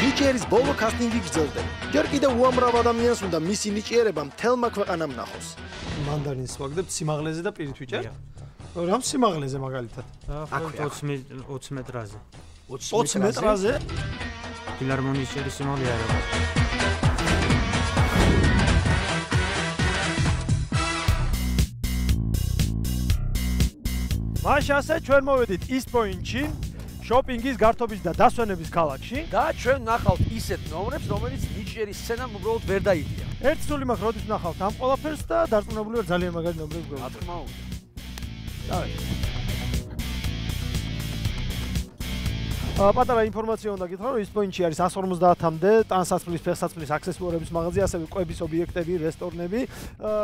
ნიჭიერის ბოლო კასტინგი გრძელდება. ჯერ კიდევ უამრავ ადამიანს უნდა მისი ნიჭიერება მთელმა ქვეყანამ ნახოს. მანდარინს ვაგდებთ სიმაღლეზე და პირით ვიჭერ? რამ სიმაღლეზე მაგალითად? 20 მეტრაზე. 20 მეტრაზე? ფილარმონიის ჭერის სიმაღლე არა. მაშ ასე ჩვენ მოვედით East Point-ში, შოპინგის, გართობის და დასვენების ქალაქში და ჩვენ ნახავთ ისეთ ნომრებს, რომელიც ნიჭიერის სცენამ უბრალოდ ვერ დაიდია. ერთ სული მაქვს, როდის ნახავთ ამ ყველაფერს და დარწმუნებული ვარ ძალიან მაგარი ნომრები გვეუბნება. რა თქმა უნდა. პატარა ინფორმაცია უნდა გითხრა, რომ East Point-ში არის 150-მდე ტანსაცმლის, ფეხსაცმლის აქსესუარების მაღაზია, ასევე კვების ობიექტები, რესტორნები.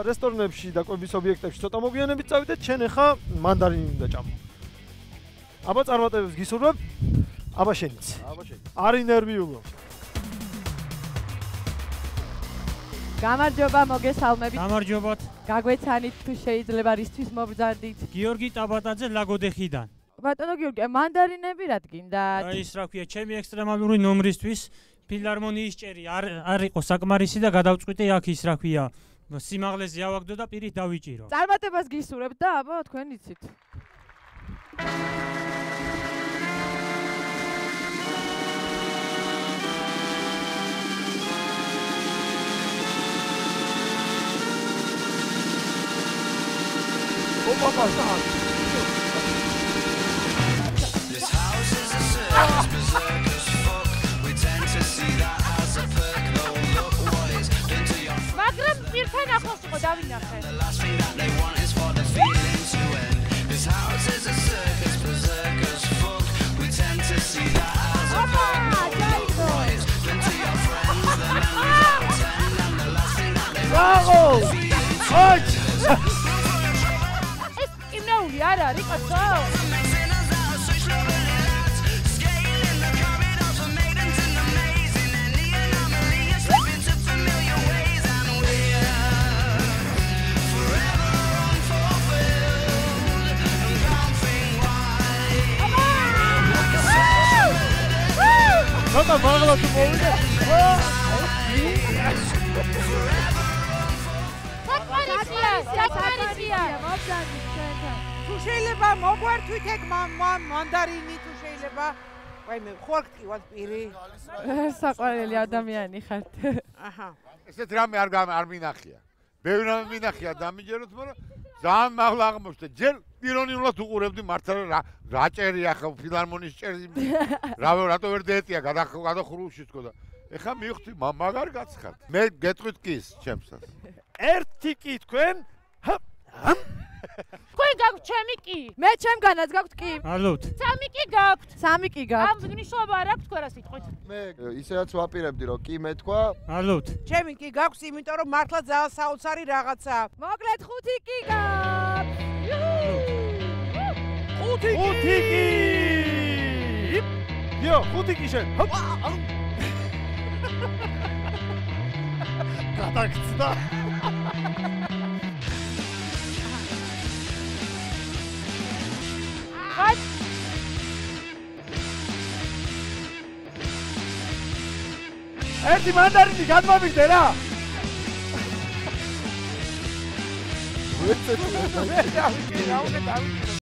რესტორნებში და კვების ობიექტებში ცოტა მოგვიანებით წავიდეთ, ჩვენ ახლა მანდარინი უნდა ჭამო. აბა წარმატებებს გისურვებ. აბა შენიც. არი ნერვიულო. გამარჯობა, მოგესალმებით. გამარჯობათ. გაგვეცანით თუ შეიძლება რისთვის მობრძანდით. გიორგი ტაბატაძე ლაგოდეხიდან. ბატონო გიორგი, მანდარინები რა გინდათ? ის რა ქვია, ჩემი ექსტრემალური ნომრისთვის ფილარმონიის ჭერი არ იყო საკმარისი და გადავწყვიტე აქ ის რა ქვია, სიმაღლეზე ავაგდო და პირით დავიჭირო. წარმატებას გისურვებთ და აბა თქვენ იცით. მაგრამ პირთან ახლოს იყო დავინახე. ეს კიმნეული არ არის კაცო? ცოტა მაღლა თუ მოვიდე. თუ შეიძლება მოგვართვით ეგ მანდარინი თუ შეიძლება. ვაი მე ხوار გტივად პირი. საყვარელი ადამიანი ხართ. აჰა. ესეთ რამე არ მინახია. ბევრი რამე მინახია დამიჯეროთ, მაგრამ ძალიან მაღლა აღმოჩნდა. ჯერ ირონიულად უყურებდი მართლა რა ჭერია ხა ფილარმონიის ჭერი. რატო ვერ დაეტია გადახრულში თქო და ეხა მივხვდი მაგარ გაცხართ. მე გეტყვით კის ჩემსაც. ერთი კი თქვენ თქვენ გაქვთ ჩემი კი? მე ჩემგანაც გაქვთ კი? ალოთ. სამი კი გაქვთ. სამი კი გაქვთ. ამ მნიშვნელობა არ აქვს თქვენ რა სიტყვით? მე ისედაც ვაპირებდი რომ კი მეთქვა. ალოთ. ჩემი კი გაქვს, იმიტომ რომ მართლა ძალიან საოცარი რაღაცა. მოკლედ 5 კი გაქვთ. ხუთი კი. იო, 5 კი შენ. გადაგწდა. ერთი მანდარინი გადმოვიგდე რა. მე დავიჭირე.